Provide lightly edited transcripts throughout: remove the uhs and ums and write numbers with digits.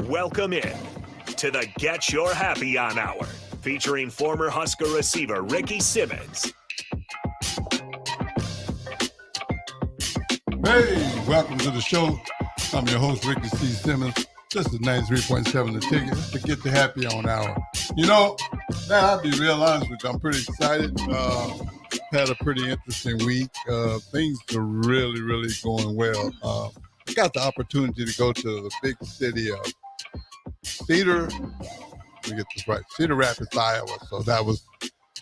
Welcome in to the Get Your Happy On Hour, featuring former Husker receiver Ricky Simmons. Hey, welcome to the show. I'm your host, Ricky C. Simmons. This is 93.7 The Ticket. It's the Get Your Happy On Hour. You know, man, I'll be real honest with you. I'm pretty excited. Had a pretty interesting week. Things are really, really going well. I got the opportunity to go to the big city of Cedar Rapids, Iowa. So that was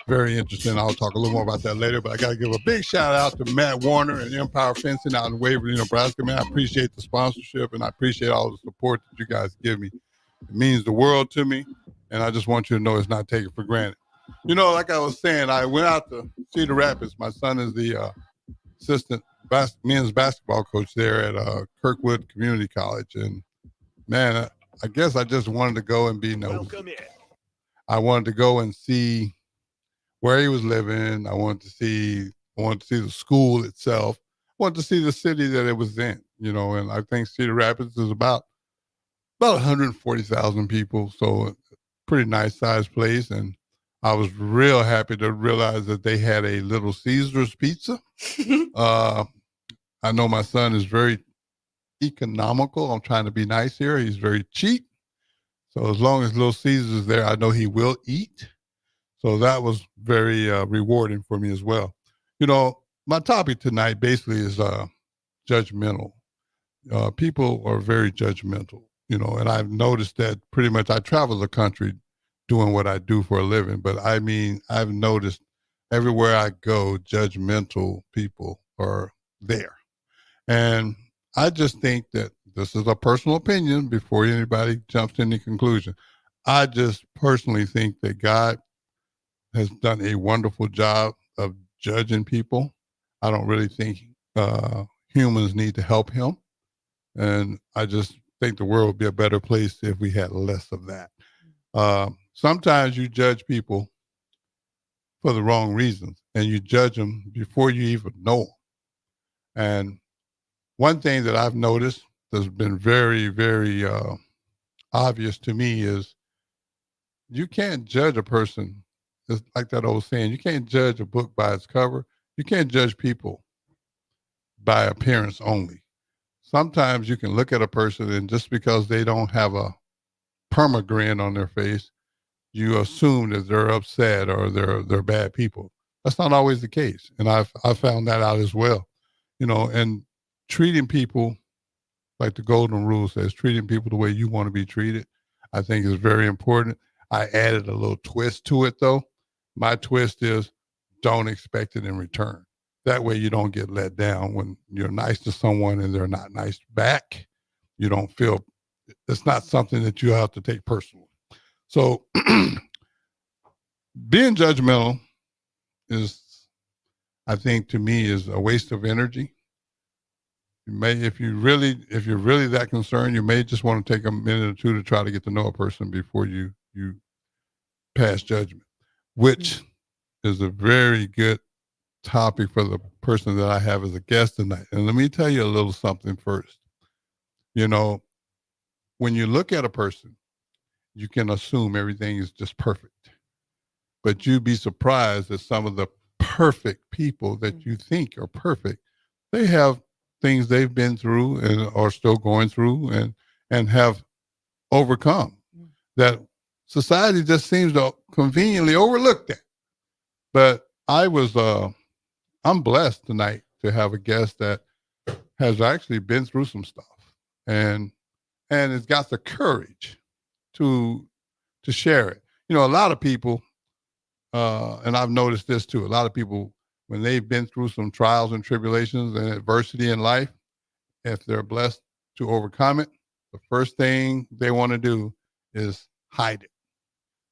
very interesting. I'll talk a little more about that later, but I got to give a big shout out to Matt Warner and Empire Fencing out in Waverly, Nebraska. Man, I appreciate the sponsorship and I appreciate all the support that you guys give me. It means the world to me, and I just want you to know it's not taken for granted. You know, like I was saying, I went out to Cedar Rapids. My son is the assistant men's basketball coach there at Kirkwood Community College. And, man, I guess I just wanted to go and be nosy. Welcome in. I wanted to go and see where he was living. I wanted to see the school itself. I wanted to see the city that it was in, you know, and I think Cedar Rapids is about 140,000 people. So pretty nice sized place. And I was real happy to realize that they had a Little Caesars pizza. I know my son is very economical. I'm trying to be nice here. He's very cheap. So as long as Little Caesars is there, I know he will eat. So that was very rewarding for me as well. You know, my topic tonight basically is judgmental. People are very judgmental, you know, and I've noticed that pretty much. I travel the country doing what I do for a living, but I mean, I've noticed everywhere I go, judgmental people are there. And I just think that this is a personal opinion before anybody jumps to any conclusion. I just personally think that God has done a wonderful job of judging people. I don't really think humans need to help him. And I just think the world would be a better place if we had less of that. Sometimes you judge people for the wrong reasons, and you judge them before you even know them. And one thing that I've noticed that's been very, very obvious to me is you can't judge a person. It's like that old saying, you can't judge a book by its cover. You can't judge people by appearance only. Sometimes you can look at a person and just because they don't have a perma-grin on their face, you assume that they're upset or they're bad people. That's not always the case. And I found that out as well. You know, and treating people like the golden rule says, treating people the way you want to be treated, I think is very important. I added a little twist to it though. My twist is don't expect it in return. That way you don't get let down when you're nice to someone and they're not nice back. You don't feel, it's not something that you have to take personally. So being judgmental is, I think to me, is a waste of energy. You may, if you're really that concerned, you may just want to take a minute or two to try to get to know a person before you pass judgment, which is a very good topic for the person that I have as a guest tonight. And let me tell you a little something first. You know, when you look at a person, you can assume everything is just perfect, but you'd be surprised that some of the perfect people that you think are perfect, they have things they've been through and are still going through and have overcome that society just seems to conveniently overlook that. But I'm blessed tonight to have a guest that has actually been through some stuff and has got the courage to share it. You know, a lot of people, and I've noticed this too, a lot of people, when they've been through some trials and tribulations and adversity in life, if they're blessed to overcome it, the first thing they want to do is hide it.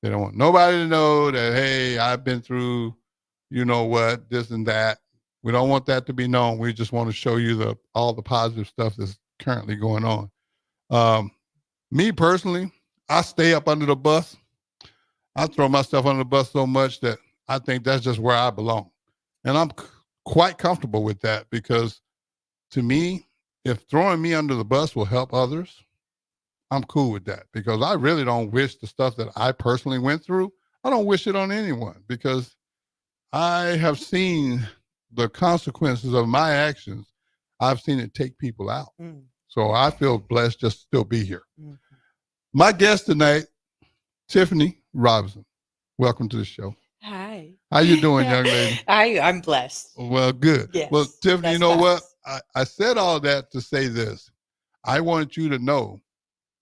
They don't want nobody to know that, hey, I've been through, you know what, this and that. We don't want that to be known. We just want to show you all the positive stuff that's currently going on. Me personally, I stay up under the bus. I throw myself under the bus so much that I think that's just where I belong. And I'm quite comfortable with that because to me, if throwing me under the bus will help others, I'm cool with that because I really don't wish the stuff that I personally went through. I don't wish it on anyone because I have seen the consequences of my actions. I've seen it take people out. So I feel blessed just to still be here. My guest tonight, Tiffany Robinson. Welcome to the show. Hi. How you doing, young lady? I'm blessed. Well, good. Yes, well, Tiffany, you know facts. what? I said all that to say this. I wanted you to know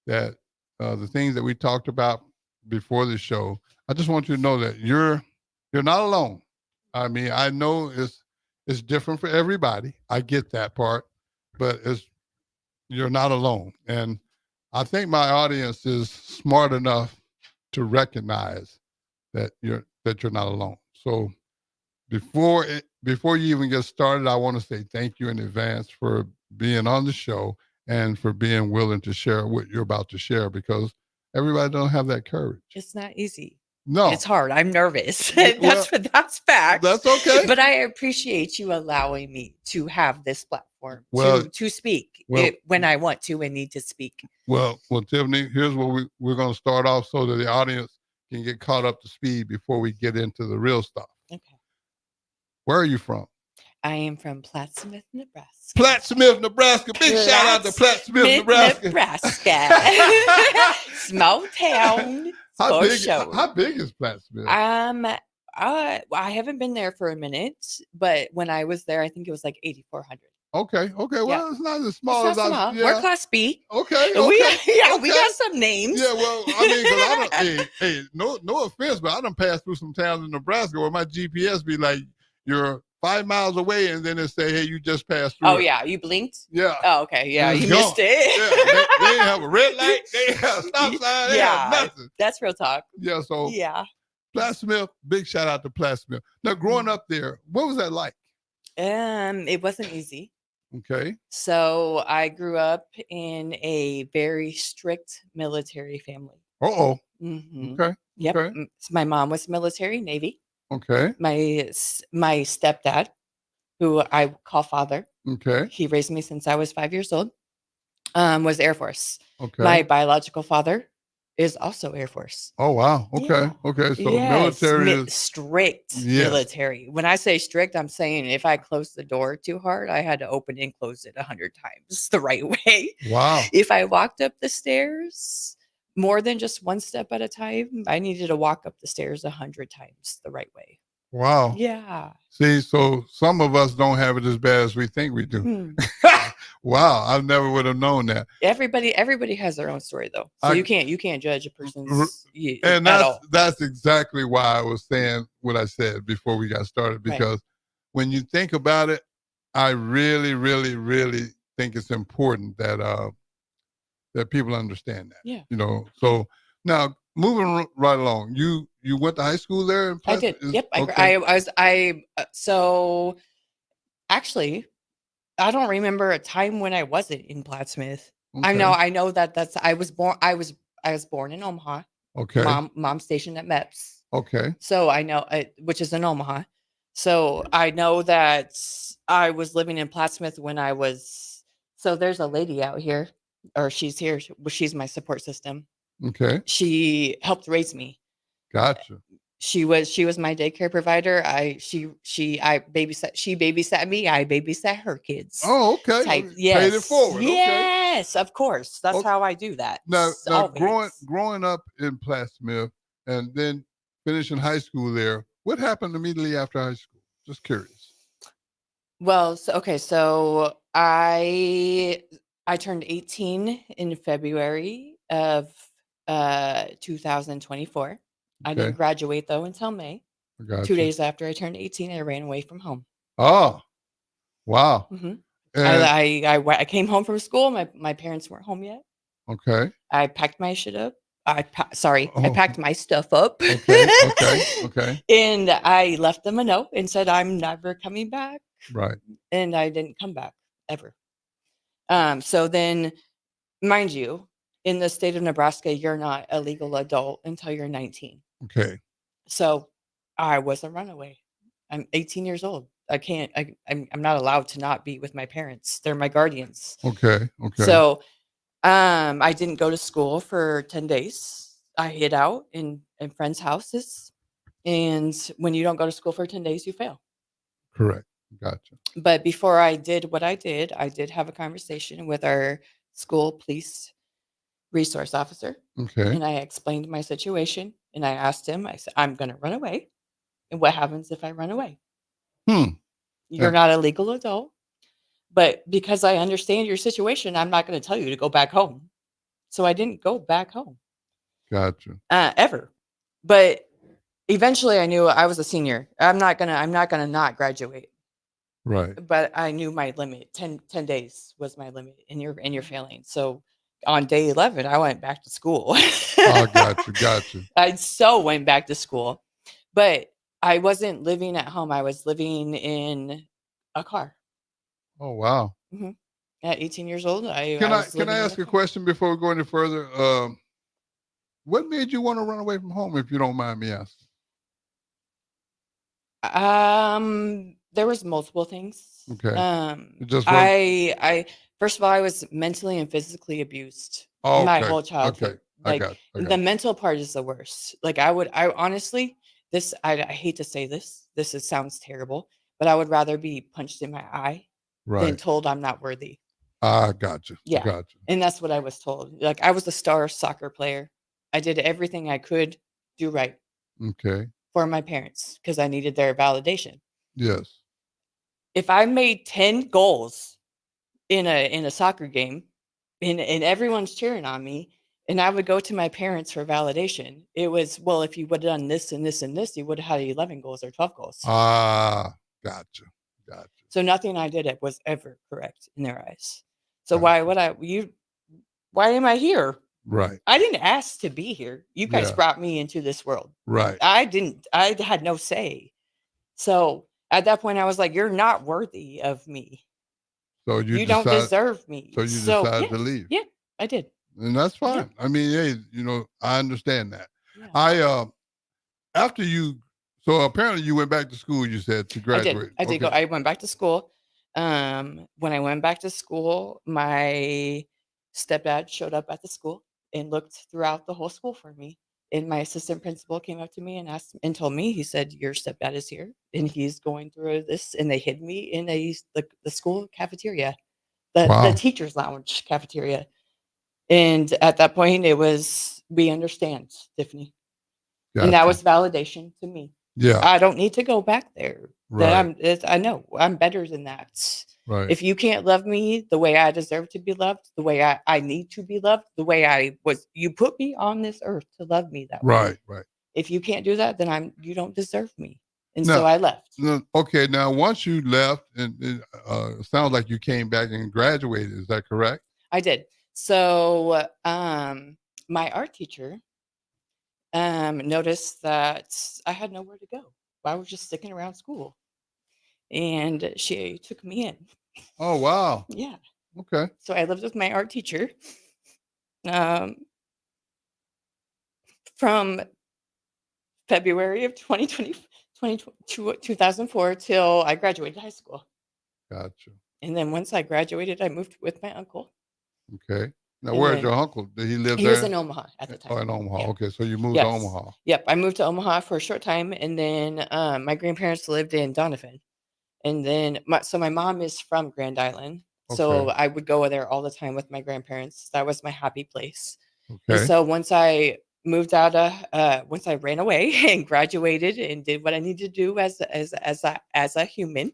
that the things that we talked about before the show, I just want you to know that you're not alone. I mean, I know it's different for everybody. I get that part, but you're not alone. And I think my audience is smart enough to recognize that you're not alone. So before you even get started, I want to say thank you in advance for being on the show and for being willing to share what you're about to share because everybody don't have that courage. It's not easy. No, it's hard. I'm nervous. Well, that's fact. That's okay. But I appreciate you allowing me to have this platform to speak when I want to and need to speak. Well, Tiffany, here's what we're going to start off so that the audience can get caught up to speed before we get into the real stuff. Okay. Where are you from? I am from Plattsmouth, Nebraska. Plattsmouth, Nebraska. Big shout out to Plattsmouth, Nebraska. Small town. How big is Plattsmouth? I haven't been there for a minute, but when I was there, I think it was like 8,400. Okay. Well, it's not as small as I. Yeah. We're Class B. Okay. We got some names. Yeah, well, I mean, because I don't. No offense, but I done passed through some towns in Nebraska where my GPS be like, you're 5 miles away, and then it say, hey, you just passed through. Oh yeah, you blinked. Yeah. Oh okay, yeah, you missed it. Yeah, they didn't have a red light. They didn't have a stop sign. They have nothing. That's real talk. Yeah. So yeah. Plattsmouth, big shout out to Plattsmouth. Now, growing up there, what was that like? It wasn't easy. Okay. So I grew up in a very strict military family. Uh-oh. Mm-hmm. Okay. Yep. Okay. My mom was military, Navy. Okay. My stepdad, who I call father. Okay. He raised me since I was 5 years old. Was Air Force. Okay. My biological father is also Air Force. Oh wow. Okay. Yeah. Okay. So military is strict. Military. When I say strict, I'm saying if I closed the door too hard, I had to open and close it 100 times the right way. Wow. If I walked up the stairs more than just one step at a time, I needed to walk up the stairs 100 times the right way. Wow. Yeah. See, so some of us don't have it as bad as we think we do. Wow, I never would have known that. Everybody has their own story though, so you can't judge a person's. And that's exactly why I was saying what I said before we got started, because when you think about it, I really, really, really think it's important that that people understand that. Yeah. You know. So now moving right along, you went to high school there in Plattsmouth? I did. Yep. Okay. So actually, I don't remember a time when I wasn't in Plattsmouth. Okay. I know that I was born in Omaha. Okay. Mom stationed at MEPS. Okay. So I know, which is in Omaha. So I know that I was living in Plattsmouth when I was. So there's a lady out here, or she's here. She's my support system. Okay. She helped raise me. Gotcha. She was my daycare provider. She babysat me. I babysat her kids. Oh, okay. Yes. Paid it forward. Yes, okay. Of course. That's how I do that. Now growing up in Plattsmouth and then finishing high school there, what happened immediately after high school? Just curious. Well, so I turned 18 in February of 2024. I didn't graduate though until May. 2 days after I turned 18, I ran away from home. Oh, wow. Mm-hmm. I came home from school. My parents weren't home yet. Okay. I packed my shit up. I packed my stuff up. Okay. And I left them a note and said, I'm never coming back. Right. And I didn't come back ever. So then, mind you, in the state of Nebraska, you're not a legal adult until you're 19. Okay. So I was a runaway. I'm 18 years old. I'm not allowed to not be with my parents. They're my guardians. Okay. So I didn't go to school for 10 days. I hid out in friends' houses. And when you don't go to school for 10 days, you fail. Correct. Gotcha. But before I did what I did have a conversation with our school police resource officer. Okay. And I explained my situation. And I asked him, I said, I'm going to run away. And what happens if I run away? Hmm. You're Yeah. not a legal adult. But because I understand your situation, I'm not going to tell you to go back home. So I didn't go back home Gotcha. ever. But eventually I knew I was a senior. I'm not gonna not graduate. Right. But I knew my limit. 10 days was my limit, and you're failing. So on day 11, I went back to school. Oh, gotcha. I so went back to school. But I wasn't living at home. I was living in a car. Oh, wow. hmm At 18 years old, I Can was I living in ask a car. question before we go any further? What made you want to run away from home, if you don't mind me asking? There was multiple things. Okay. Just one. I first of all, I was mentally and physically abused Oh, my okay. whole childhood. I Like got the mental part is the worst. Like I honestly, I hate to say this. Sounds terrible, but I would rather be punched in my eye than Right. told I'm not worthy. I gotcha. Yeah. Gotcha. And that's what I was told. Like I was a star soccer player. I did everything I could do right Okay. for my parents because I needed their validation. Yes. If I made 10 goals in a soccer game and everyone's cheering on me and I would go to my parents for validation, it was, well, if you would have done this and this and this, you would have had 11 goals or 12 goals. Ah, gotcha. So nothing I did was ever correct in their eyes. So Gotcha. why am I here? Right. I didn't ask to be here. You guys Yeah. brought me into this world. Right. I had no say. So at that point I was like, you're not worthy of me. So You don't deserve me. So you decided to leave. Yeah, I did. And that's fine. Yeah. I mean, hey, I understand that. Yeah. I after you so apparently you went back to school, you said, to graduate. I did go. I went back to school. When I went back to school, my stepdad showed up at the school and looked throughout the whole school for me. And my assistant principal came up to me and asked and told me, he said, your stepdad is here and he's going through this. And they hid me in the school cafeteria, the Wow. teacher's lounge cafeteria. And at that point, it was, we understand, Tiffany. Gotcha. And that was validation to me. Yeah. I don't need to go back there. Right. I know I'm better than that. Right. If you can't love me the way I deserve to be loved, the way I need to be loved, the way you put me on this earth to love me that way. Right. If you can't do that, then you don't deserve me. And so I left. Okay. Now, once you left, and it sounds like you came back and graduated. Is that correct? I did. So my art teacher noticed that I had nowhere to go. I was just sticking around school. And she took me in. Oh, wow. Yeah. Okay. So I lived with my art teacher from February of 2004 till I graduated high school. Gotcha. And then once I graduated, I moved with my uncle. Okay. Now, where's your uncle? Did he live there? He was in Omaha at the time. Oh, in Omaha. Yeah. Okay. So you moved to Omaha. Yep. I moved to Omaha for a short time. And then my grandparents lived in Donovan. And then my mom is from Grand Island. So I would go there all the time with my grandparents. That was my happy place. Okay. And so once I moved out once I ran away and graduated and did what I needed to do as a human,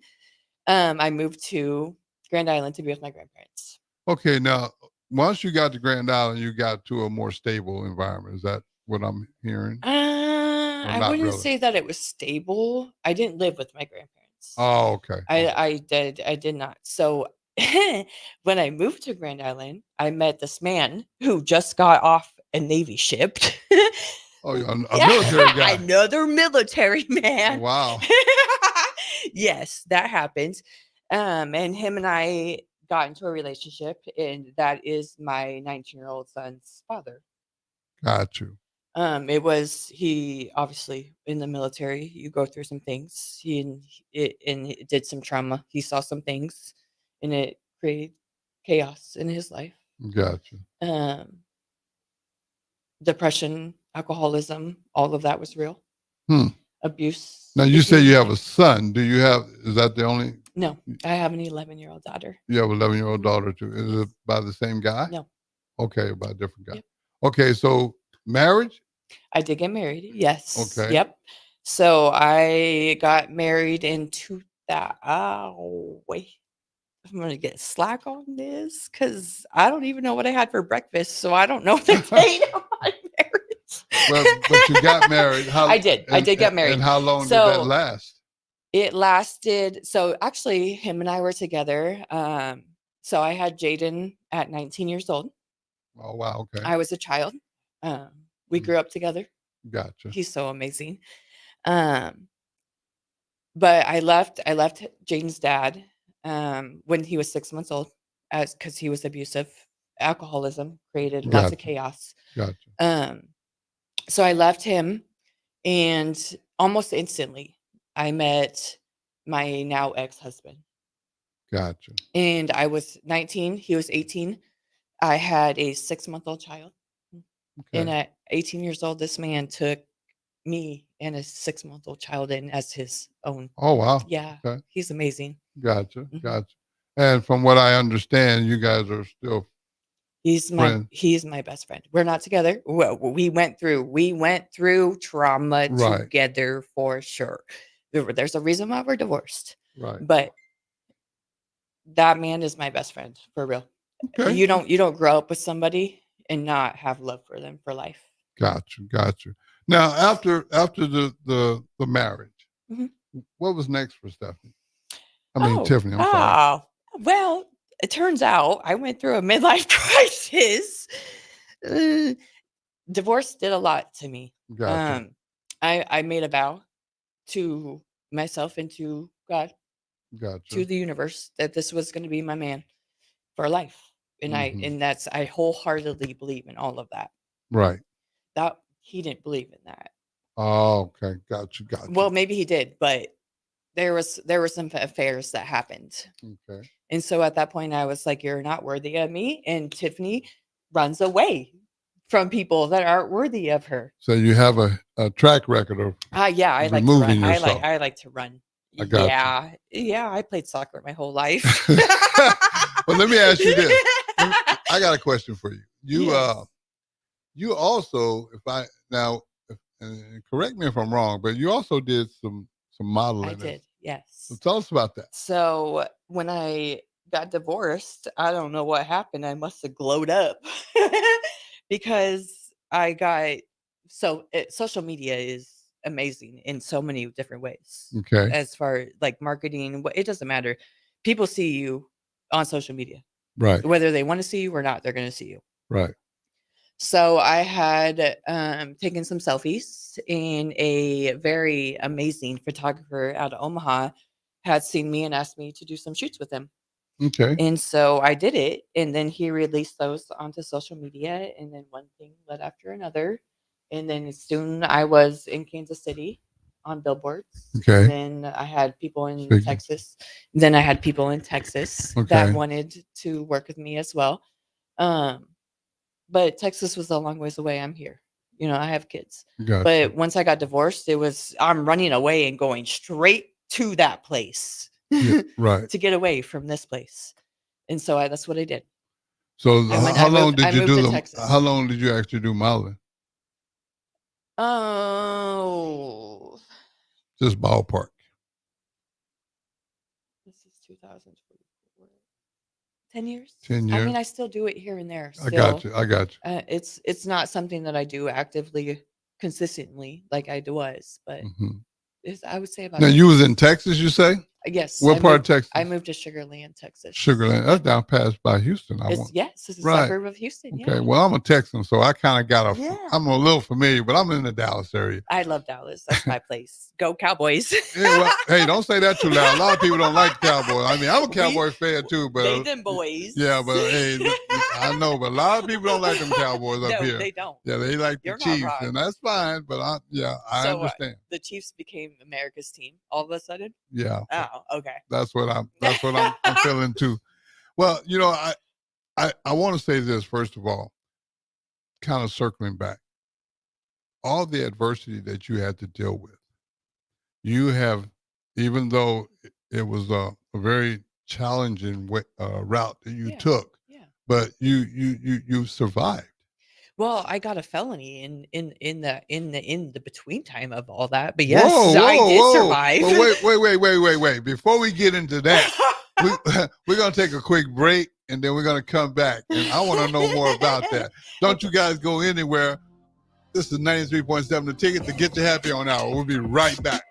I moved to Grand Island to be with my grandparents. Okay. Now, once you got to Grand Island, you got to a more stable environment. Is that what I'm hearing? I wouldn't say that it was stable. I didn't live with my grandparents. Oh, okay. I did not. So when I moved to Grand Island, I met this man who just got off a Navy ship. Oh, a military guy. Another military man. Oh, wow. Yes, that happened. And him and I got into a relationship, and that is my 19-year-old son's father. Got you. He obviously in the military, you go through some things. It did some trauma. He saw some things and it created chaos in his life. Gotcha. Depression, alcoholism, all of that was real. Hmm. Abuse. Now you say you have a son. Do you have? Is that the only? No, I have an 11-year-old daughter. You have an 11-year-old daughter too. Is Yes. it by the same guy? No. Okay, by a different guy. Yep. Okay, so marriage. I did get married. Yes. Okay. Yep. So I got married in 2000. Oh, wait. I'm going to get slack on this because I don't even know what I had for breakfast. So I don't know the date of my marriage. Well, but you got married. I did get married. And how long did that last? It lasted. So actually, him and I were together. So I had Jaden at 19 years old. Oh, wow. Okay. I was a child. We grew up together. Gotcha. He's so amazing. But I left Jaden's dad when he was 6 months old, because he was abusive. Alcoholism created lots of chaos. Gotcha. So I left him, and almost instantly I met my now ex-husband. Gotcha. And I was 19, he was 18. I had a 6-month-old child. Okay. And at 18 years old, this man took me and a 6-month-old child in as his own. Oh, wow. Yeah. Okay. He's amazing. Gotcha. Gotcha. And from what I understand, you guys are still He's my best friend. We're not together. Well, we went through trauma together for sure. There's a reason why we're divorced. Right. But that man is my best friend for real. Okay. You don't grow up with somebody and not have love for them for life. Gotcha. Now, after the marriage, what was next for Stephanie? I mean, Tiffany. I'm sorry. Well, it turns out I went through a midlife crisis. Divorce did a lot to me. Gotcha. I made a vow to myself and to God, to the universe, that this was going to be my man for life. And I wholeheartedly believe in all of that. Right. That he didn't believe in that. Oh, okay. Gotcha. Well, maybe he did, but there were some affairs that happened. Okay. And so at that point I was like, you're not worthy of me. And Tiffany runs away from people that aren't worthy of her. So you have a track record of I like to run. I like to run. Yeah, I played soccer my whole life. Well, let me ask you this. I got a question for you. You also, and correct me if I'm wrong, but you also did some modeling. I did, yes. So tell us about that. So when I got divorced, I don't know what happened. I must have glowed up because social media is amazing in so many different ways. Okay. As far like marketing, it doesn't matter. People see you on social media. Right. Whether they want to see you or not, they're going to see you. Right. So I had taken some selfies, and a very amazing photographer out of Omaha had seen me and asked me to do some shoots with him. Okay. And so I did it, and then he released those onto social media, and then one thing led after another. And then soon I was in Kansas City on billboards. Okay. And then I had people in Texas. Then I had people in Texas that wanted to work with me as well. But Texas was a long ways away. I'm here. I have kids. Gotcha. But once I got divorced, I'm running away and going straight to that place. Right. To get away from this place. And so that's what I did. So how long did you actually do modeling? Oh. Just ballpark. This is 2024. 10 years? 10 years. I mean, I still do it here and there. Still. I got you. It's not something that I do actively, consistently like I was, but I would say about. Now, you was in Texas, you say? Yes. What part of Texas? I moved to Sugar Land, Texas. Sugar Land. That's down past by Houston. Yes, it's a suburb of Houston. Okay. Yeah. Well, I'm a Texan, so I kind of I'm a little familiar, but I'm in the Dallas area. I love Dallas. That's my place. Go Cowboys. Hey, don't say that too loud. A lot of people don't like the Cowboys. I mean, I'm a Cowboy fan too, but they them boys. Yeah, but hey, I know, but a lot of people don't like them Cowboys up here. No, they don't. Yeah, they like the Chiefs, and that's fine. But I understand. The Chiefs became America's team all of a sudden. Yeah. Oh, okay. That's what I'm feeling too. Well, I want to say this, first of all, kind of circling back. All the adversity that you had to deal with, you have, even though it was a very challenging route that you took, but you survived. Well, I got a felony in the between time of all that, but yes, Whoa, I did whoa. survive. Well, wait. Before we get into that, we're going to take a quick break, and then we're going to come back, and I want to know more about that. Don't you guys go anywhere. This is 93.7 The Ticket to Get You Happy on Hour. We'll be right back.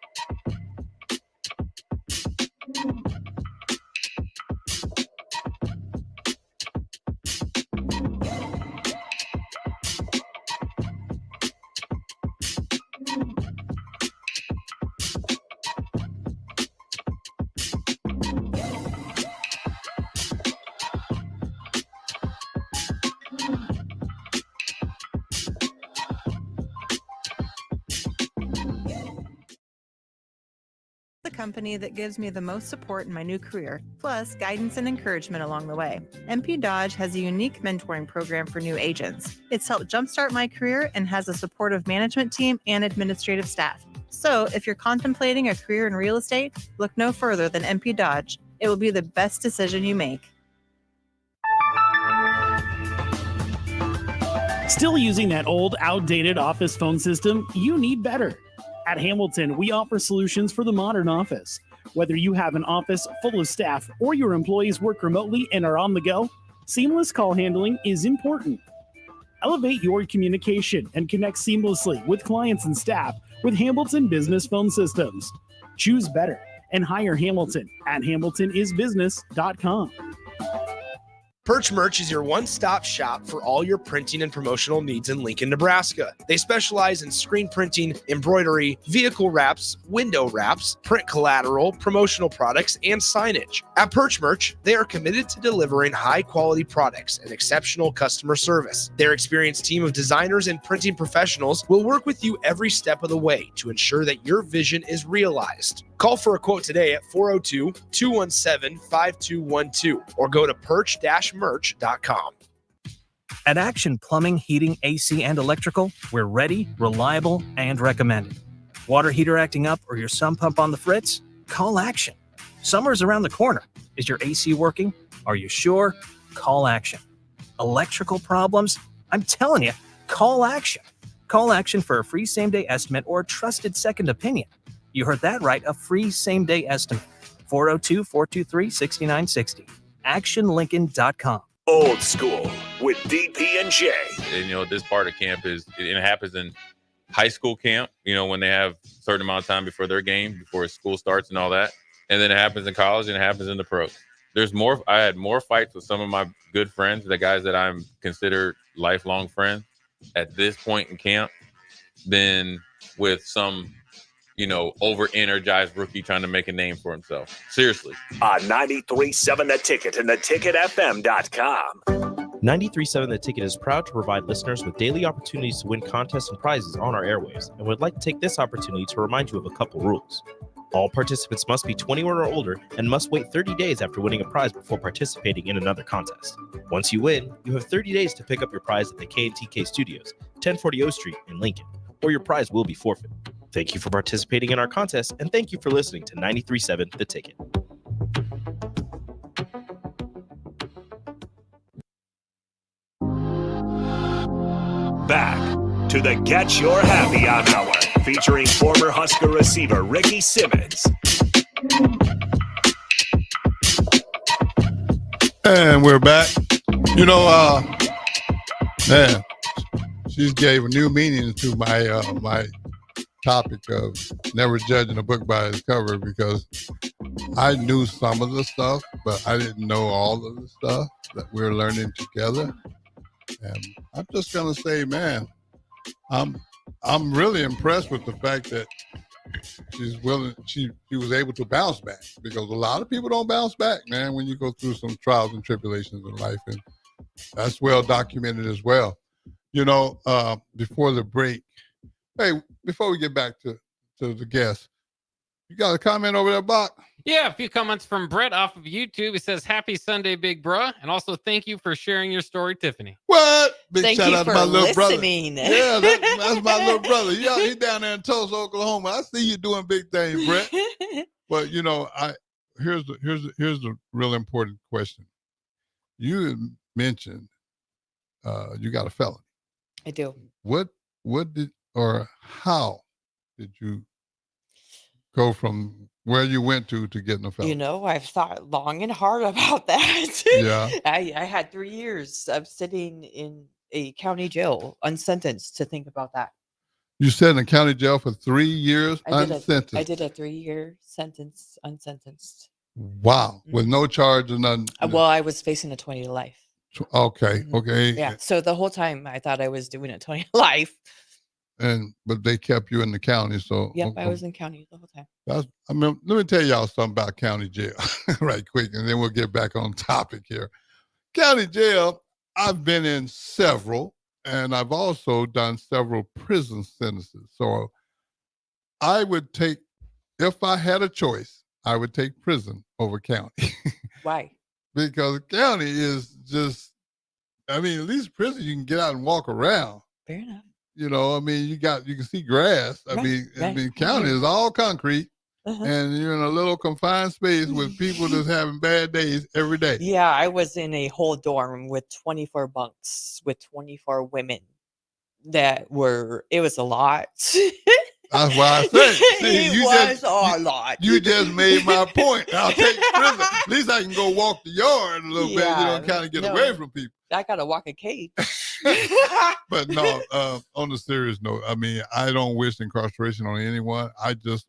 The company that gives me the most support in my new career, plus guidance and encouragement along the way. MP Dodge has a unique mentoring program for new agents. It's helped jumpstart my career and has a supportive management team and administrative staff. So if you're contemplating a career in real estate, look no further than MP Dodge. It will be the best decision you make. Still using that old, outdated office phone system? You need better. At Hamilton, we offer solutions for the modern office. Whether you have an office full of staff or your employees work remotely and are on the go, seamless call handling is important. Elevate your communication and connect seamlessly with clients and staff with Hamilton Business Phone Systems. Choose better and hire Hamilton at hamiltonisbusiness.com. Perch Merch is your one-stop shop for all your printing and promotional needs in Lincoln, Nebraska. They specialize in screen printing, embroidery, vehicle wraps, window wraps, print collateral, promotional products, and signage. At Perch Merch, they are committed to delivering high-quality products and exceptional customer service. Their experienced team of designers and printing professionals will work with you every step of the way to ensure that your vision is realized. Call for a quote today at 402-217-5212 or go to perch-merch.com. At Action Plumbing, Heating, AC, and Electrical, we're ready, reliable, and recommended. Water heater acting up or your sump pump on the fritz? Call Action. Summer's around the corner. Is your AC working? Are you sure? Call Action. Electrical problems? I'm telling you, call Action. Call Action for a free same-day estimate or a trusted second opinion. You heard that right, a free same-day estimate. 402-423-6960. ActionLincoln.com. Old School with DP and J. And, this part of camp it happens in high school camp, when they have a certain amount of time before their game, before school starts and all that. And then it happens in college and it happens in the pros. I had more fights with some of my good friends, the guys that I'm considered lifelong friends at this point in camp than with some over-energized rookie trying to make a name for himself. Seriously. On 93.7 The Ticket and theticketfm.com. 93.7 The Ticket is proud to provide listeners with daily opportunities to win contests and prizes on our airwaves, and would like to take this opportunity to remind you of a couple rules. All participants must be 21 or older and must wait 30 days after winning a prize before participating in another contest. Once you win, you have 30 days to pick up your prize at the K&TK Studios, 1040 O Street in Lincoln, or your prize will be forfeit. Thank you for participating in our contest, and thank you for listening to 93.7 The Ticket. Back to the Get Your Happy On Hour, featuring former Husker receiver Ricky Simmons. And we're back. Man, she gave a new meaning to my my topic of never judging a book by its cover, because I knew some of the stuff, but I didn't know all of the stuff that we're learning together. And I'm just gonna say, man, I'm really impressed with the fact that she's willing. She was able to bounce back, because a lot of people don't bounce back, man, when you go through some trials and tribulations in life, and that's well documented as well. Before the break, hey, before we get back to the guest, you got a comment over there, Bach? Yeah, a few comments from Brett off of YouTube. He says, "Happy Sunday, big bruh," and also thank you for sharing your story, Tiffany. What? Big Thank shout you out to for my little brother. listening. Yeah, that's my little brother. He down there in Tulsa, Oklahoma. I see you doing big things, Brett. But you know, here's the real important question. You had mentioned you got a felony. I do. What did or how did you go from where you went to getting a felony? You know, I've thought long and hard about that. Yeah. I had 3 years of sitting in a county jail unsentenced to think about that. You sat in the county jail for 3 years I unsentenced. did a 3-year sentence unsentenced. Wow, with no charge or nothing. Well, I was facing a 20 to life. Okay, okay. Yeah. So the whole time I thought I was doing a 20 to life. But they kept you in the county, so Yep, I was in county the whole time. let me tell y'all something about county jail right quick, and then we'll get back on topic here. County jail, I've been in several, and I've also done several prison sentences. So I would take, if I had a choice, I would take prison over county. Why? Because county is just, at least prison you can get out and walk around. Fair enough. You know, you can see grass. County is all concrete, and you're in a little confined space with people that's having bad days every day. Yeah, I was in a whole dorm with 24 bunks with 24 women it was a lot. That's why I said, it was a lot. You just made my point. I'll take prison. At least I can go walk the yard a little bit, kind of get away from people. I got to walk a cage. But no, on a serious note, I don't wish incarceration on anyone.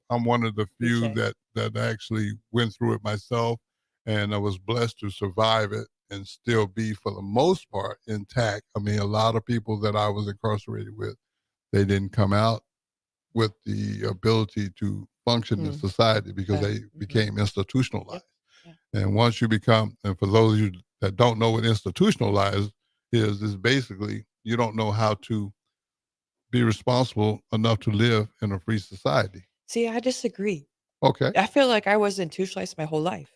I'm one of the few that actually went through it myself, and I was blessed to survive it and still be, for the most part, intact. A lot of people that I was incarcerated with, they didn't come out with the ability to function in society because they became institutionalized. Yeah. And once you become, and for those of you that don't know what institutionalized is basically you don't know how to be responsible enough to live in a free society. See, I disagree. Okay. I feel like I was institutionalized my whole life.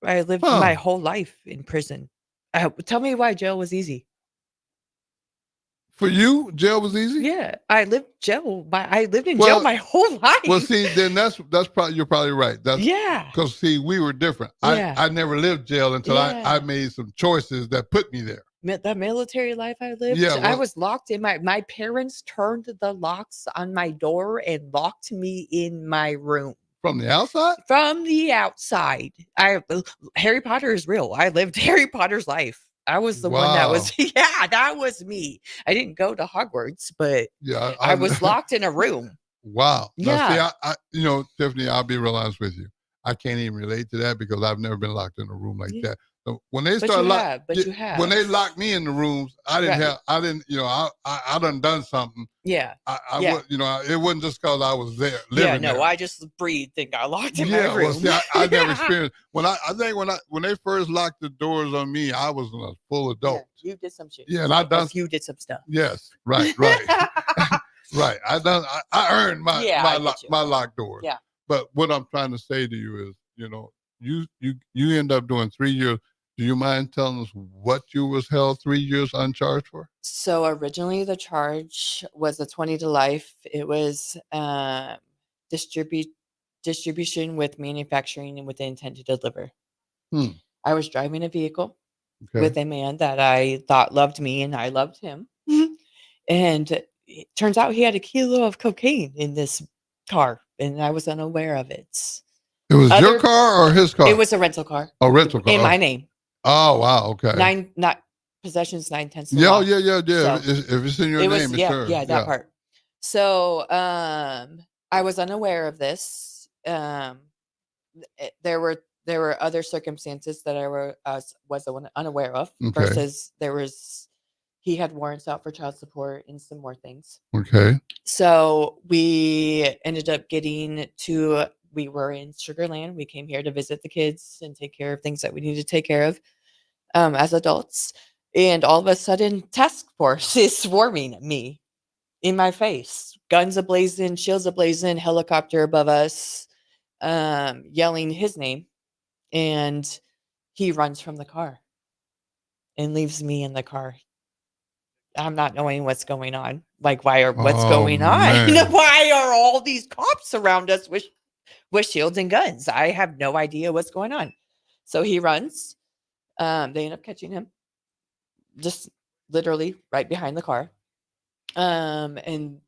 I lived my whole life in prison. Tell me why jail was easy. For you, jail was easy? Yeah, I lived in jail my whole life. Well, see, then that's probably, you're probably right. Because see, we were different. I never lived jail until I made some choices that put me there. The military life I lived, I was locked in my parents turned the locks on my door and locked me in my room. From the outside? From the outside. Harry Potter is real. I lived Harry Potter's life. I was the one that was, that was me. I didn't go to Hogwarts, but I was locked in a room. Wow. Yeah. Now, see, Tiffany, I'll be real honest with you. I can't even relate to that because I've never been locked in a room like that. So when they start when they locked me in the rooms, I done something. Yeah. It wasn't just because I was there living there. I just breathed and got locked in my room. Well, see, I never experienced when they first locked the doors on me, I was a full adult. Yeah, you did some shit. Yeah, and you did some stuff. Yes, right. Right. I earned my locked doors. Yeah. But what I'm trying to say to you is, you end up doing 3 years. Do you mind telling us what you was held 3 years uncharged for? So originally the charge was a 20 to life. It was distribution with manufacturing and with the intent to deliver. I was driving a vehicle with a man that I thought loved me and I loved him. And it turns out he had a kilo of cocaine in this car and I was unaware of it. It was your car or his car? It was a rental car. A rental car. In my name. Oh, wow. Okay. Possessions 9/10. Yeah. So, if it's in your name, it's yours. Yeah, that part. So I was unaware of this. There were other circumstances that I was unaware of versus he had warrants out for child support and some more things. Okay. So we ended up we were in Sugar Land. We came here to visit the kids and take care of things that we needed to take care of as adults. And all of a sudden, task force is swarming at me in my face. Guns ablazing, shields ablazing, helicopter above us. yelling his name, and he runs from the car and leaves me in the car. I'm not knowing what's going on. Like, what's Oh, going on? man. Why are all these cops around us with shields and guns? I have no idea what's going on. So he runs. They end up catching him, just literally right behind the car. And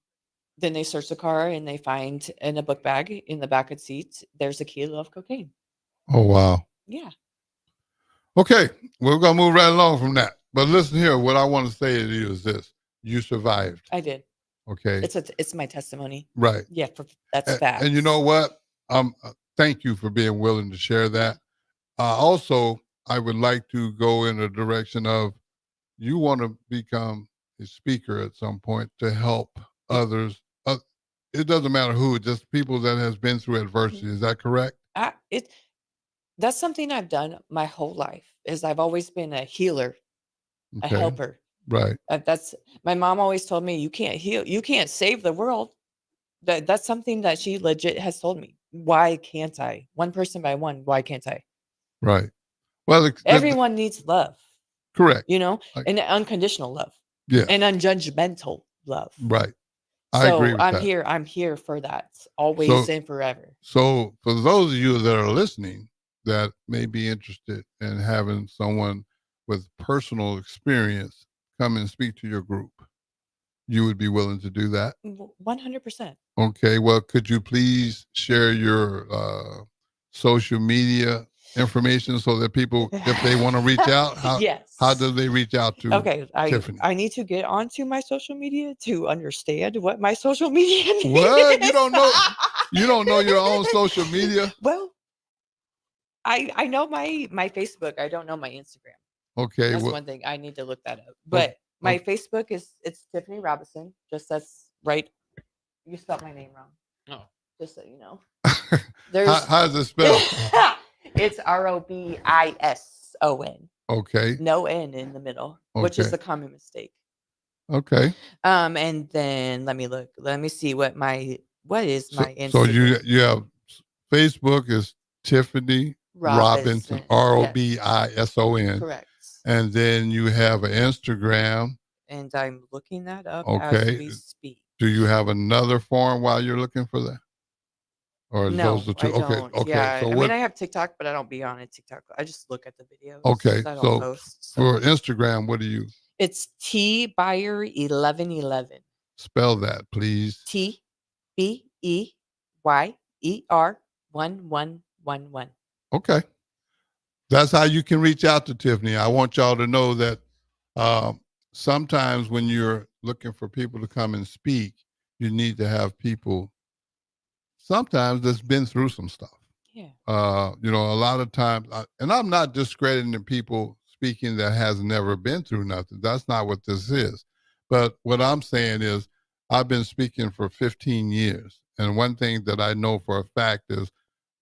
then they search the car and they find in a book bag in the back of the seat, there's a kilo of cocaine. Oh, wow. Yeah. Okay, we're going to move right along from that. But listen here, what I want to say to you is this. You survived. I did. Okay. It's my testimony. Right. Yeah, that's fact. And you know what? Thank you for being willing to share that. Also, I would like to go in a direction of you want to become a speaker at some point to help others. It doesn't matter who, just people that has been through adversity. Is that correct? That's something I've done my whole life. Is I've always been a healer, a Okay. helper. Right. That's my mom always told me, you can't heal, you can't save the world. That's something that she legit has told me. Why can't I? One person by one, why can't I? Right. Well, Everyone needs love, correct. and unconditional love. Yeah. And unjudgmental love. Right. I agree with that. I'm here for that, always and forever. So for those of you that are listening that may be interested in having someone with personal experience come and speak to your group, you would be willing to do that? 100%. Okay. Well, could you please share your social media information so that people, if they want to reach out, how do they reach out to Tiffany? I need to get onto my social media to understand what my social media is. What? You don't know? You don't know your own social media? Well, I know my Facebook. I don't know my Instagram. Okay. That's one thing. I need to look that up. But my Facebook it's Tiffany Robinson. Just that's right. You spelled my name wrong. Oh. Just so you know. How is it spelled? It's Robison. Okay. No N in the middle, which is a common mistake. Okay. And then let me look. Let me see what is my Instagram. So you have Facebook is Tiffany Robinson, Robison. Correct. And then you have an Instagram. And I'm looking that up as we speak. Do you have another form while you're looking for that? Or is No, those the two? I don't. Okay. Yeah, So I mean, I have TikTok, but I don't be on it TikTok. I just look at the videos. Okay. I don't So post, for Instagram, what do you? It's T Buyer 1111. Spell that, please. TBEYER 1111. Okay. That's how you can reach out to Tiffany. I want y'all to know that sometimes when you're looking for people to come and speak, you need to have people sometimes that's been through some stuff. Yeah. A lot of times, and I'm not discrediting the people speaking that has never been through nothing. That's not what this is. But what I'm saying is I've been speaking for 15 years. And one thing that I know for a fact is,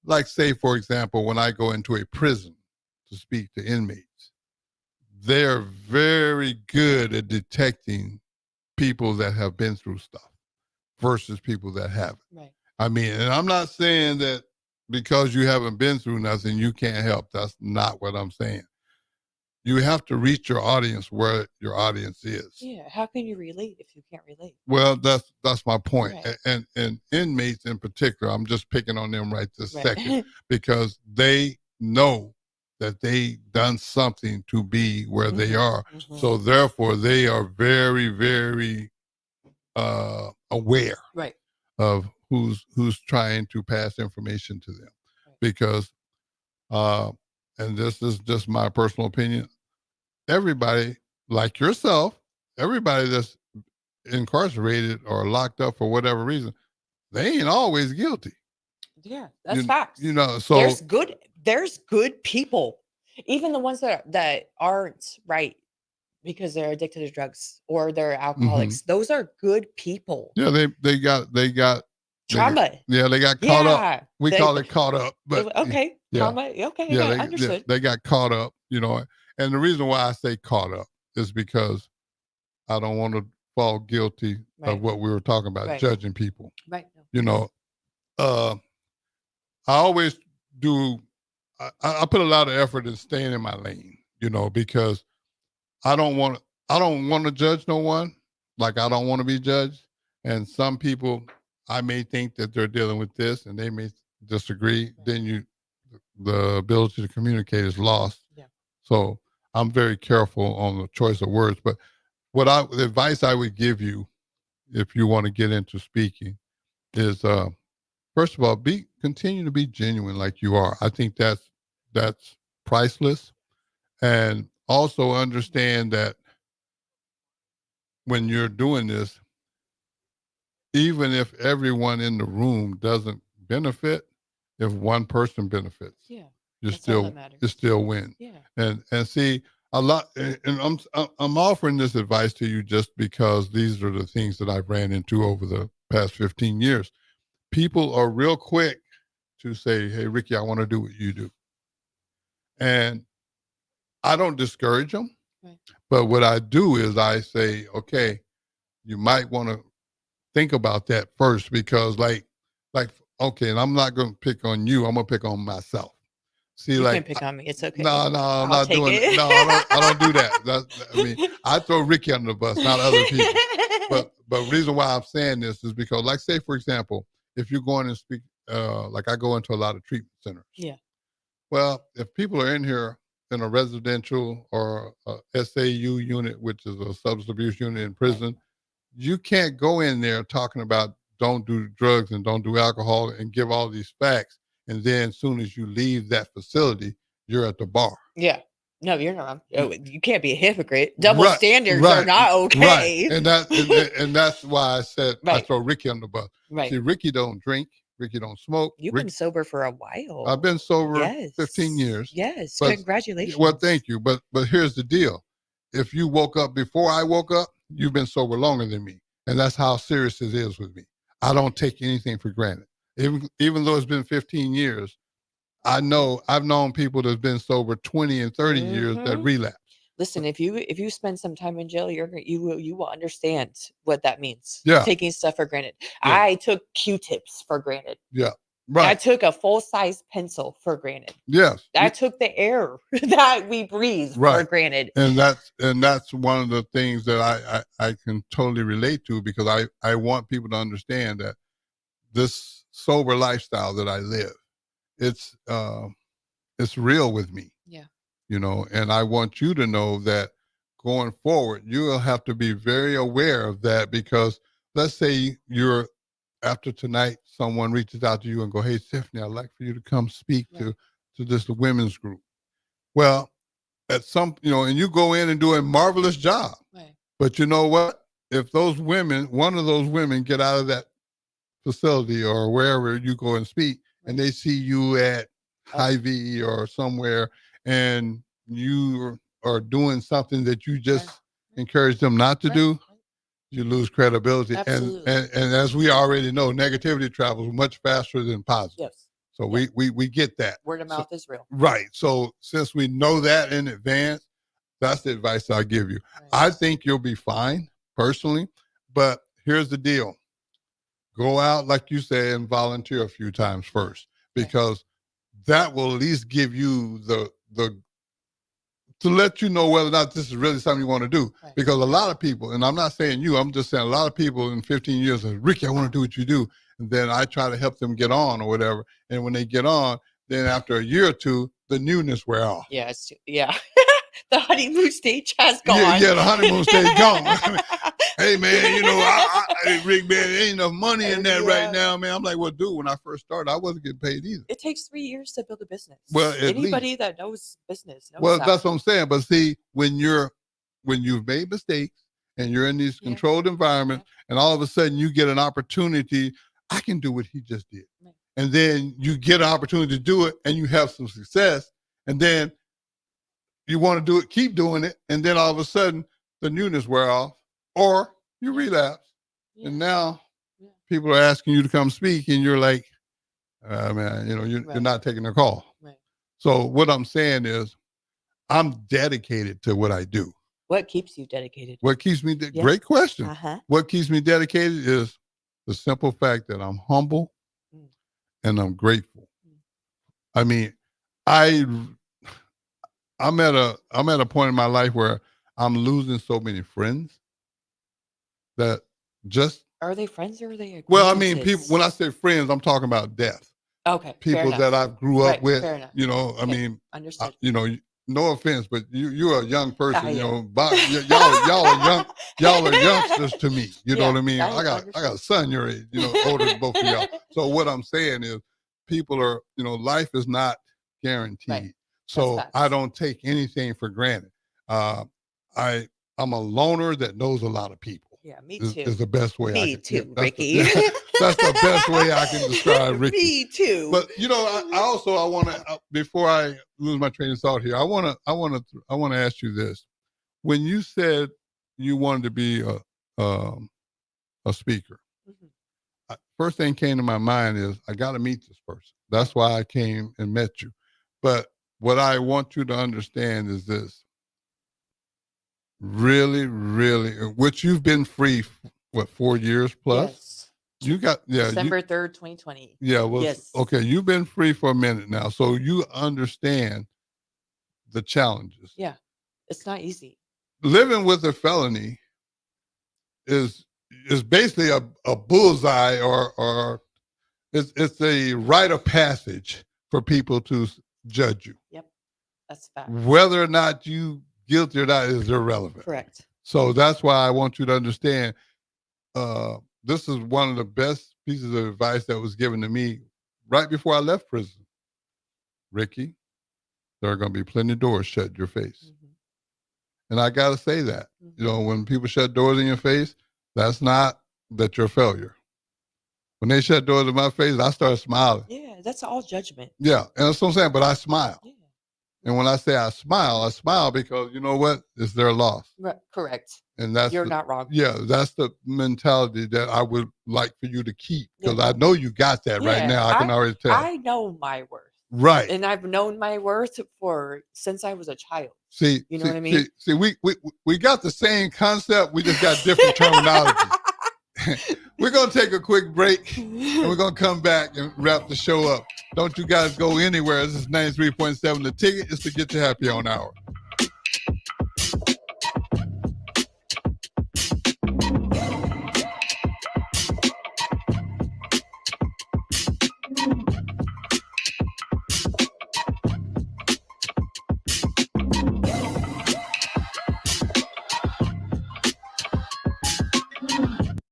like, say, for example, when I go into a prison to speak to inmates, they're very good at detecting people that have been through stuff versus people that haven't. Right. I mean, and I'm not saying that because you haven't been through nothing, you can't help. That's not what I'm saying. You have to reach your audience where your audience is. Yeah. How can you relate if you can't relate? Well, that's my point. Right. And inmates in particular, I'm just picking on them right this second because they know that they done something to be where they are. Mm-hmm. So therefore, they are very, very aware of who's trying to pass information to them, because and this is just my personal opinion, everybody like yourself, everybody that's incarcerated or locked up for whatever reason, they ain't always guilty. Yeah, that's facts. So there's good people, even the ones that aren't right because they're addicted to drugs or they're alcoholics. Those are good people. Yeah, they got trauma. They got caught up. We call it caught up, but okay, trauma. Okay, yeah, understood. They got caught up, and the reason why I say caught up is because I don't want to fall guilty of what we were talking about, judging people. Right. I always do. I put a lot of effort in staying in my lane, because I don't want to judge no one. Like I don't want to be judged. And some people, I may think that they're dealing with this, and they may disagree. Then the ability to communicate is lost. Yeah. So I'm very careful on the choice of words. But the advice I would give you, if you want to get into speaking, is first of all, continue to be genuine like you are. I think that's priceless. And also understand that when you're doing this, even if everyone in the room doesn't benefit, if one person benefits, Yeah. you That's all that matters. still win. Yeah. And see a lot, and I'm offering this advice to you just because these are the things that I've ran into over the past 15 years. People are real quick to say, "Hey, Ricky, I want to do what you do," and I don't discourage them. Right. But what I do is I say, "Okay, you might want to think about that first because, like, okay, and I'm not going to pick on you. I'm going to pick on myself." See, You like, can pick on me. It's okay. No, I'm I'll not take doing it. it. No, I don't do that. I throw Ricky under the bus, not other people. But the reason why I'm saying this is because, like, say, for example, if you're going and speak, like I go into a lot of treatment centers. Yeah. Well, if people are in here in a residential or a SAU unit, which is a substance abuse unit in prison, you can't go in there talking about don't do drugs and don't do alcohol and give all these facts. And then as soon as you leave that facility, you're at the bar. Yeah. No, you're not. Oh, you can't be a hypocrite. Double standards are not okay. Right. And that's why I said I throw Ricky on the bus. Right. See, Ricky don't drink. Ricky don't smoke. You've been sober for a while. I've been sober 15 years. Yes. But, congratulations. Well, thank you. But here's the deal. If you woke up before I woke up, you've been sober longer than me. And that's how serious it is with me. I don't take anything for granted. Even though it's been 15 years, I know I've known people that's been sober 20 and 30 years that relapse. Listen, if you spend some time in jail, you will understand what that means. Yeah. Taking stuff for granted. Yeah. I took Q-tips for granted. Yeah. Right. I took a full-size pencil for granted. Yes. I took the air that we breathe for granted. And that's one of the things that I can totally relate to because I want people to understand that this sober lifestyle that I live, it's real with me. Yeah. And I want you to know that going forward, you will have to be very aware of that because let's say after tonight, someone reaches out to you and go, "Hey, Stephanie, I'd like for you to come speak to this women's group." Well, at and you go in and do a marvelous job. Right. But you know what? If one of those women get out of that facility or wherever you go and speak, and they see you at Hy-Vee or somewhere, and you are doing something that you just encourage them not to do, you lose credibility. Absolutely. And as we already know, negativity travels much faster than positive. Yes. So we get that. Word of mouth is real. Right. So since we know that in advance, that's the advice I give you. Right. I think you'll be fine personally, but here's the deal. Go out, like you say, and volunteer a few times first, because that will at least give you the to let you know whether or not this is really something you want to do. Right. Because a lot of people, and I'm not saying you, I'm just saying a lot of people in 15 years say, "Ricky, I want to do what you do." And then I try to help them get on or whatever. And when they get on, then after a year or two, the newness wear off. Yeah. The honeymoon stage has gone. Yeah, the honeymoon stage gone. Hey, man, Rick, man, there ain't enough money in that right now, man. I'm like, well, dude, when I first started, I wasn't getting paid either. It takes 3 years to build a business. Well, anybody that knows business knows that. That's what I'm saying. But see, when you've made mistakes and you're in these controlled environments, and all of a sudden you get an opportunity, I can do what he just did. Right. And then you get an opportunity to do it and you have some success, and then you want to do it, keep doing it, and then all of a sudden the newness wear off, or you relapse, and now people are asking you to come speak, and you're like, man, you're not taking their call. Right. So what I'm saying is, I'm dedicated to what I do. What keeps you dedicated? What keeps me? Great question. What keeps me dedicated is the simple fact that I'm humble and I'm grateful. I mean, I'm at a point in my life where I'm losing so many friends that just Are they friends or are they well, I mean, people. acquaintances? When I say friends, I'm talking about death. Okay, fair People that enough. I grew up Right, with. fair enough. You know, I Okay, mean, understood. no offense, but you're a young person. I You know, am. y'all are young. Y'all are youngsters to me. You know Yeah, what I mean? I I got a understand. son your age. You know, older than both of y'all. So what I'm saying is, people are. Life is not guaranteed. Right. So That's I facts. don't take anything for granted. I'm a loner that knows a lot of people. Yeah, me Is too. the best way I Me can. too, That's Ricky. that's the best way I can describe Ricky. Me too. But I want to before I lose my train of thought here, I want to ask you this: when you said you wanted to be a speaker, Mhm. first thing came to my mind is I got to meet this person. That's why I came and met you. But what I want you to understand is this: really, really, which you've been free, 4 years plus? Yes. You got, December 3rd, 2020. yeah, well, Yes. okay, you've been free for a minute now, so you understand the challenges. Yeah. It's not easy. Living with a felony is basically a bullseye, or it's a rite of passage for people to judge you. Yep. That's fact. Whether or not you guilty or not is irrelevant. Correct. So that's why I want you to understand. This is one of the best pieces of advice that was given to me right before I left prison. Ricky, there are going to be plenty of doors shut in your face. Mhm. And I got to say that. Mhm. When people shut doors in your face, that's not that you're a failure. When they shut doors in my face, I started smiling. Yeah, that's all judgment. Yeah, and that's what I'm saying, but I smile. Yeah. And when I say I smile because you know what? It's their loss. Right. Correct. And that's You're not wrong. Yeah, that's the mentality that I would like for you to keep, because Yeah. I know you got that right Yeah, now. I can already tell. I know my worth. Right. And I've known my worth since I was a child. See, You know what I mean? See, we got the same concept. We just got different terminology. We're going to take a quick break, and we're going to come back and wrap the show up. Don't you guys go anywhere. This is 93.7. The Ticket is to get you happy on hour.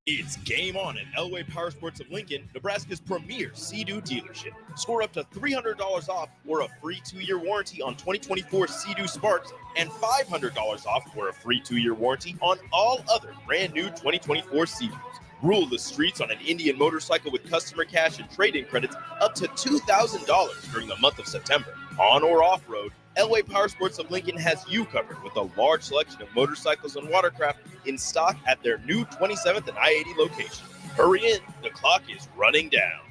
It's game on at Elway Power Sports of Lincoln, Nebraska's premier Sea-Doo dealership. Score up to $300 off or a free 2-year warranty on 2024 Sea-Doo Sparks and $500 off or a free 2-year warranty on all other brand new 2024 Sea-Doos. Rule the streets on an Indian motorcycle with customer cash and trade-in credits up to $2,000 during the month of September. On or off-road, Elway Power Sports of Lincoln has you covered with a large selection of motorcycles and watercraft in stock at their new 27th and I-80 location. Hurry in, the clock is running down.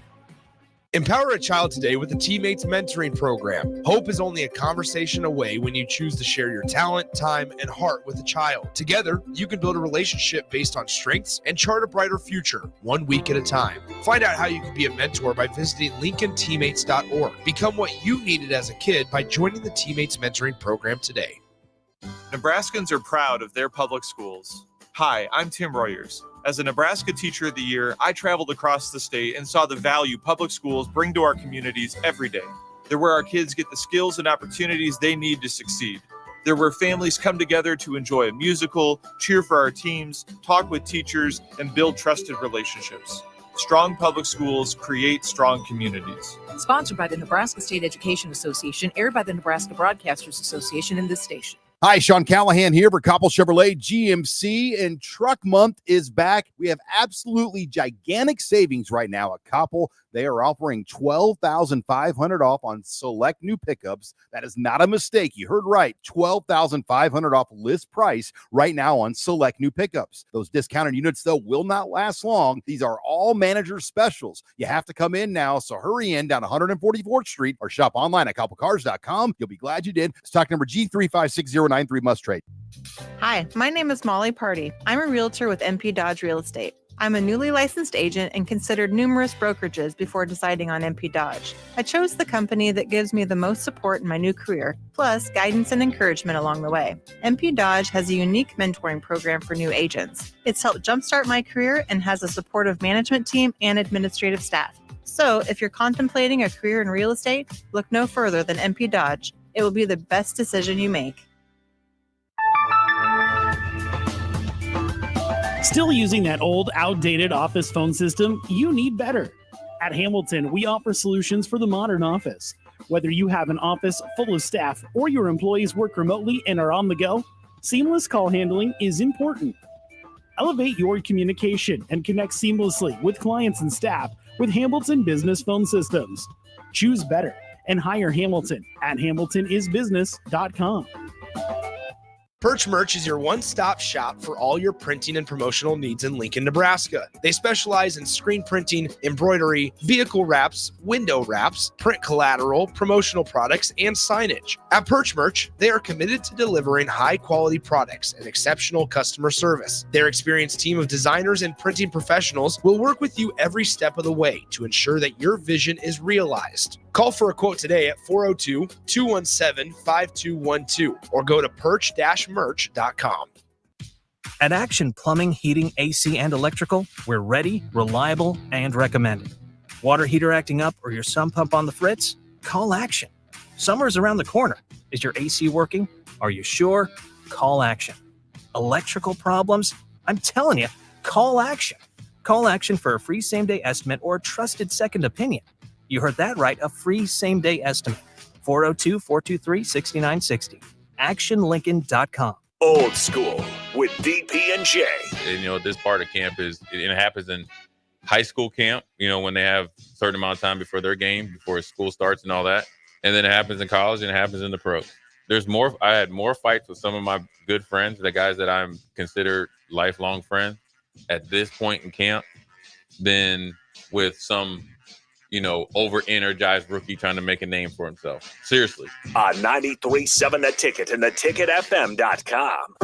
Empower a child today with the Teammates Mentoring Program. Hope is only a conversation away when you choose to share your talent, time, and heart with a child. Together, you can build a relationship based on strengths and chart a brighter future, 1 week at a time. Find out how you can be a mentor by visiting LincolnTeammates.org. Become what you needed as a kid by joining the Teammates Mentoring Program today. Nebraskans are proud of their public schools. Hi, I'm Tim Royers. As a Nebraska Teacher of the Year, I traveled across the state and saw the value public schools bring to our communities every day. They're where our kids get the skills and opportunities they need to succeed. They're where families come together to enjoy a musical, cheer for our teams, talk with teachers, and build trusted relationships. Strong public schools create strong communities. Sponsored by the Nebraska State Education Association, aired by the Nebraska Broadcasters Association and this station. Hi, Sean Callahan here for Koppel Chevrolet GMC, and Truck Month is back. We have absolutely gigantic savings right now at Koppel. They are offering $12,500 off on select new pickups. That is not a mistake. You heard right. $12,500 off list price right now on select new pickups. Those discounted units, though, will not last long. These are all manager specials. You have to come in now, so hurry in down 144th Street or shop online at koppelcars.com. You'll be glad you did. Stock number G356093 must trade. Hi, my name is Molly Party. I'm a realtor with MP Dodge Real Estate. I'm a newly licensed agent and considered numerous brokerages before deciding on MP Dodge. I chose the company that gives me the most support in my new career, plus guidance and encouragement along the way. MP Dodge has a unique mentoring program for new agents. It's helped jumpstart my career and has a supportive management team and administrative staff. So, if you're contemplating a career in real estate, look no further than MP Dodge. It will be the best decision you make. Still using that old, outdated office phone system? You need better. At Hamilton, we offer solutions for the modern office. Whether you have an office full of staff or your employees work remotely and are on the go, seamless call handling is important. Elevate your communication and connect seamlessly with clients and staff with Hamilton Business Phone Systems. Choose better and hire Hamilton at hamiltonisbusiness.com. Perch Merch is your one-stop shop for all your printing and promotional needs in Lincoln, Nebraska. They specialize in screen printing, embroidery, vehicle wraps, window wraps, print collateral, promotional products, and signage. At Perch Merch, they are committed to delivering high-quality products and exceptional customer service. Their experienced team of designers and printing professionals will work with you every step of the way to ensure that your vision is realized. Call for a quote today at 402-217-5212 or go to perch-merch.com. At Action Plumbing, Heating, AC, and Electrical, we're ready, reliable, and recommended. Water heater acting up or your sump pump on the fritz? Call Action. Summer's around the corner. Is your AC working? Are you sure? Call Action. Electrical problems? I'm telling you, call Action. Call Action for a free same-day estimate or a trusted second opinion. You heard that right, a free same-day estimate. 402-423-6960. ActionLincoln.com. Old School with DP and J. And, this part of camp it happens in high school camp, when they have a certain amount of time before their game, before school starts and all that. And then it happens in college and it happens in the pros. I had more fights with some of my good friends, the guys that I'm considered lifelong friends at this point in camp, than with some over-energized rookie trying to make a name for himself. Seriously. On 93.7 The Ticket and theticketfm.com.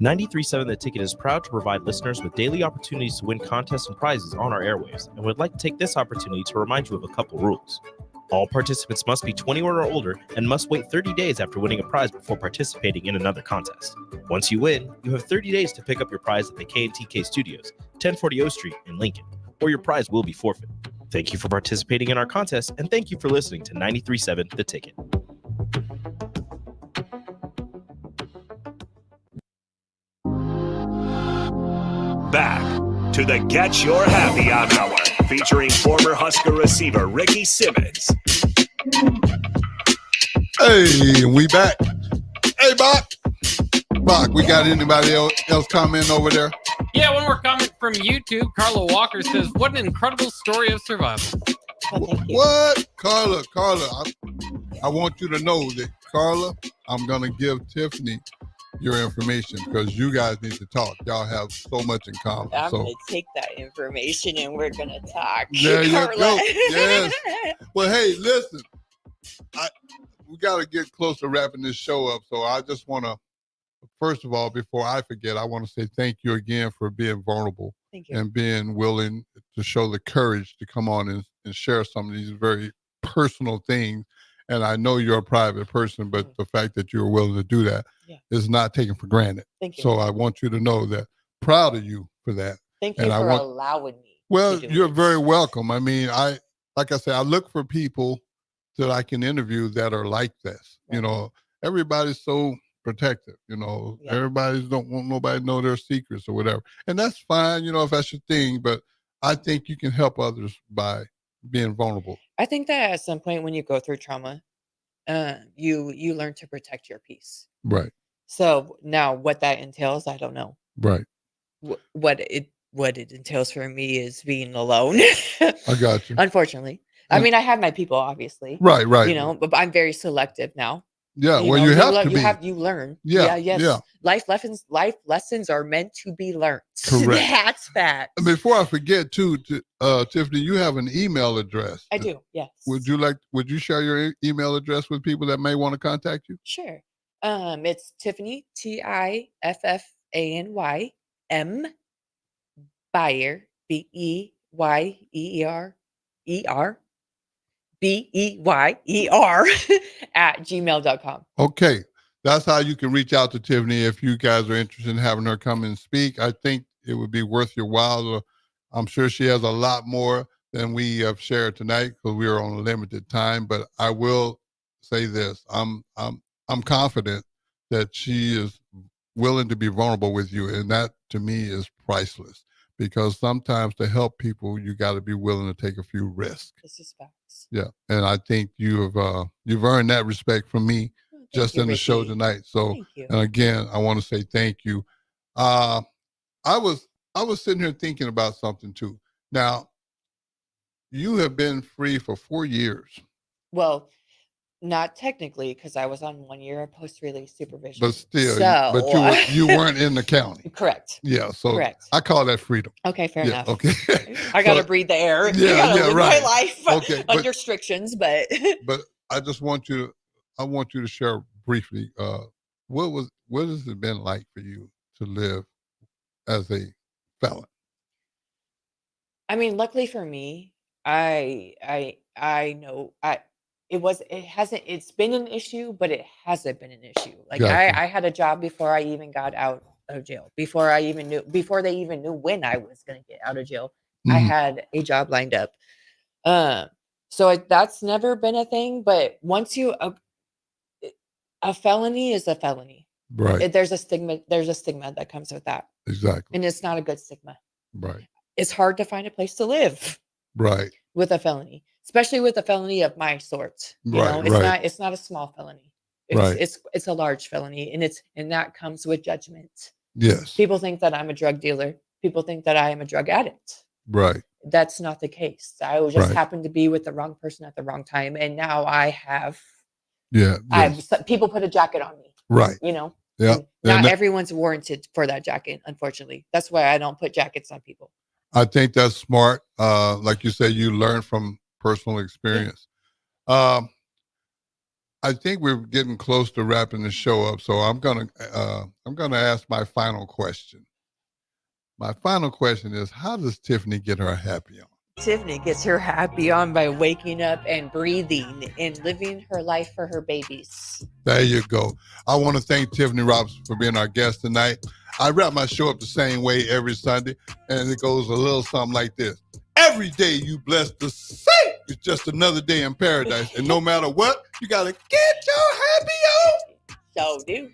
93.7 The Ticket is proud to provide listeners with daily opportunities to win contests and prizes on our airwaves, and would like to take this opportunity to remind you of a couple rules. All participants must be 21 or older and must wait 30 days after winning a prize before participating in another contest. Once you win, you have 30 days to pick up your prize at the K&TK Studios, 1040 O Street in Lincoln, or your prize will be forfeit. Thank you for participating in our contest, and thank you for listening to 93.7 The Ticket. Back to the Get Your Happy On Hour, featuring former Husker receiver Ricky Simmons. Hey, we back. Hey, Bach. Bach, we got anybody else commenting over there? Yeah, one more comment from YouTube. Carla Walker says, what an incredible story of survival. What? Carla, I want you to know that, Carla, I'm going to give Tiffany your information because you guys need to talk. Y'all have so much in common. I'm going to take that information and we're going to talk. There you Carla. go. Yes. Well, hey, listen, we got to get close to wrapping this show up. So I just want to, first of all, before I forget, I want to say thank you again for being vulnerable and being willing to show the courage to come on and share some of these very personal things. And I know you're a private person, but the fact that you're willing to do that is not taken for granted. Thank you. So I want you to know that proud of you for that. Thank you for allowing me. Well, you're very welcome. I mean, like I said, I look for people that I can interview that are like this. Right. Everybody's so protective, everybody don't want nobody to know their secrets or whatever. And that's fine, if that's your thing, but I think you can help others by being vulnerable. I think that at some point when you go through trauma, you learn to protect your peace. Right. So now what that entails, I don't know. Right. What it entails for me is being alone. I got you. Unfortunately. I mean, I have my people, obviously. Right. But I'm very selective now. Yeah, well, you have to be. You learn. Yeah. Life lessons are meant to be learned. Correct. That's fact. Before I forget, too, Tiffany, you have an email address. I do. Yes. Would you share your email address with people that may want to contact you? Sure. It's Tiffany, Tiffany, M Buyer BEYER at gmail.com. Okay. That's how you can reach out to Tiffany if you guys are interested in having her come and speak. I think it would be worth your while. I'm sure she has a lot more than we have shared tonight because we are on a limited time. But I will say this: I'm confident that she is willing to be vulnerable with you, and that to me is priceless. Because sometimes to help people, you got to be willing to take a few risks. This is facts. Yeah, and I think you've earned that respect from me just you, in the show Ricky. tonight. So, Thank you. and again, I want to say thank you. I was sitting here thinking about something too. Now, you have been free for 4 years, Well, not technically because I was on 1 year of post-release supervision. but still, So, you weren't in the county. correct. Yeah, so Correct. I call that freedom. Okay, fair Yeah, enough. okay. I got to So- breathe the air. Yeah, I got to yeah, live right. my life Okay, but- under restrictions, but But I just want you to share briefly what has it been like for you to live as a felon? I mean, luckily for me, I know it's been an issue, but it hasn't been an issue. Like Gotcha. I had a job before I even got out of jail, before they even knew when I was going to get out of jail. I Mhm. had a job lined up. So that's never been a thing, but once a felony is a felony. Right. There's a stigma that comes with that. Exactly. And it's not a good stigma. Right. It's hard to find a place to live Right. with a felony, especially with a felony of my sort. You know, Right. it's not a small felony. Right. It's a large felony, and that comes with judgment. Yes. People think that I'm a drug dealer. People think that I am a drug addict. Right. That's not the case. I just Right. happened to be with the wrong person at the wrong time, and now I have Yeah. Yes. people put a jacket on me. Right. You know. Yeah. And not And that- everyone's warranted for that jacket, unfortunately. That's why I don't put jackets on people. I think that's smart. Like you said, you learn from personal experience. I think we're getting close to wrapping the show up, so I'm gonna ask my final question. My final question is: how does Tiffany get her happy on? Tiffany gets her happy on by waking up and breathing and living her life for her babies. There you go. I want to thank Tiffany Robinson for being our guest tonight. I wrap my show up the same way every Sunday, and it goes a little something like this. Every day you bless the saint. It's just another day in paradise. And no matter what, you got to get your happy on. So do.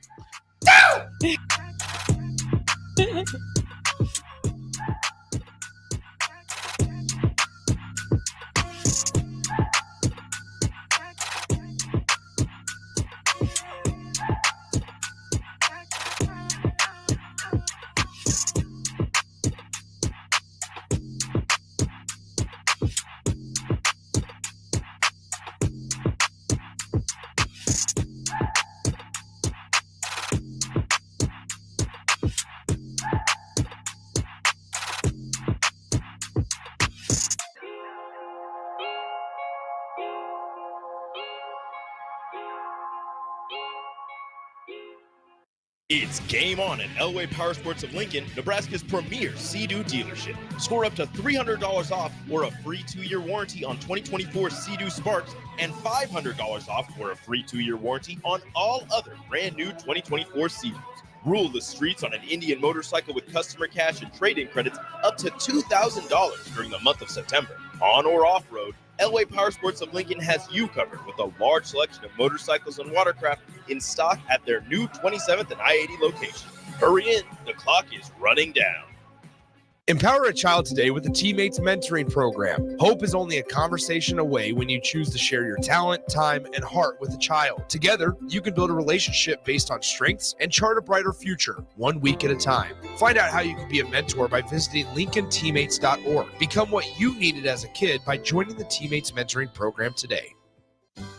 It's game on at Elway Power Sports of Lincoln, Nebraska's premier Sea-Doo dealership. Score up to $300 off or a free 2-year warranty on 2024 Sea-Doo Sparks and $500 off or a free 2-year warranty on all other brand new 2024 Sea-Doos. Rule the streets on an Indian motorcycle with customer cash and trade-in credits up to $2,000 during the month of September. On or off-road, Elway Power Sports of Lincoln has you covered with a large selection of motorcycles and watercraft in stock at their new 27th and I-80 location. Hurry in, the clock is running down. Empower a child today with the Teammates Mentoring Program. Hope is only a conversation away when you choose to share your talent, time, and heart with a child. Together, you can build a relationship based on strengths and chart a brighter future, 1 week at a time. Find out how you can be a mentor by visiting LincolnTeammates.org. Become what you needed as a kid by joining the Teammates Mentoring Program today.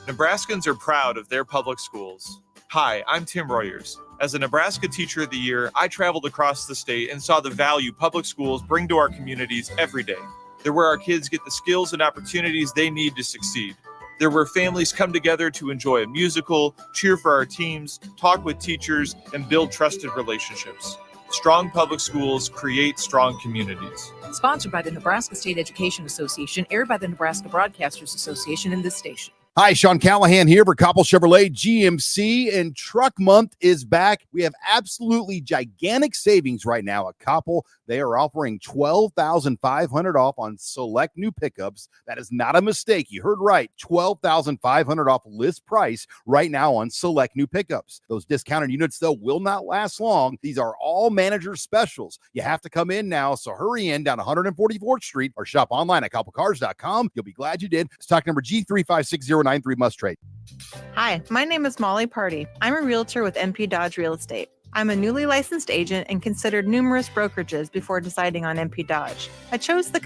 Nebraskans are proud of their public schools. Hi, I'm Tim Royers. As a Nebraska Teacher of the Year, I traveled across the state and saw the value public schools bring to our communities every day. They're where our kids get the skills and opportunities they need to succeed. They're where families come together to enjoy a musical, cheer for our teams, talk with teachers, and build trusted relationships. Strong public schools create strong communities. Sponsored by the Nebraska State Education Association, aired by the Nebraska Broadcasters Association in this station. Hi, Sean Callahan here for Koppel Chevrolet GMC, and Truck Month is back. We have absolutely gigantic savings right now at Koppel. They are offering $12,500 off on select new pickups. That is not a mistake. You heard right. $12,500 off list price right now on select new pickups. Those discounted units, though, will not last long. These are all manager specials. You have to come in now, so hurry in down 144th Street or shop online at koppelcars.com. You'll be glad you did. Stock number G35609. 93 must trade. Hi, my name is Molly Party. I'm a realtor with MP Dodge Real Estate. I'm a newly licensed agent and considered numerous brokerages before deciding on MP Dodge. I chose the company